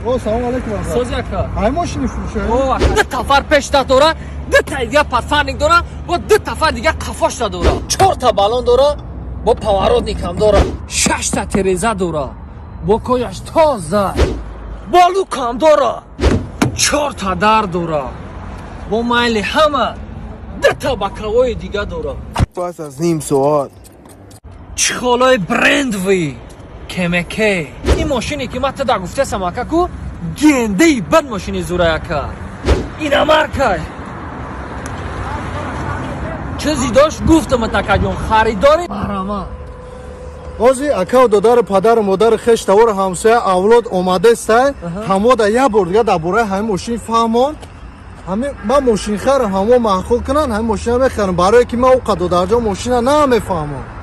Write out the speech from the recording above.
او سلام علیکم سوز یکا های ماشین فروشه او اکا دو تفر پیش داره دو تا دیگه پرفانینگ داره و دو تفر دیگه قفاش داره 4 تا بالون داره با پاورود نیکم داره 6 تا تریزه داره با کویش تازه بالو کم داره 4 تا در داره با مایل همه دو تا بکوای دیگه داره پس از نیم ساعت چخالای برند وی کمکه این ماشینی که من تا در گفته سماکه کو گنده ای بد ماشینی زوره یکه این مارکه چیزی داشت گفتم تکه جون خریداری برامه بازی اکا و دادر پدر مادر خش تور همسایه اولاد اومده سтай همه دا یه بار دیگه در باره همه ماشین فهمون همه من ماشین خرم همه محقوق کنن همه ماشین بخرم برای که من او قدر درجا ماشین نمیفهمم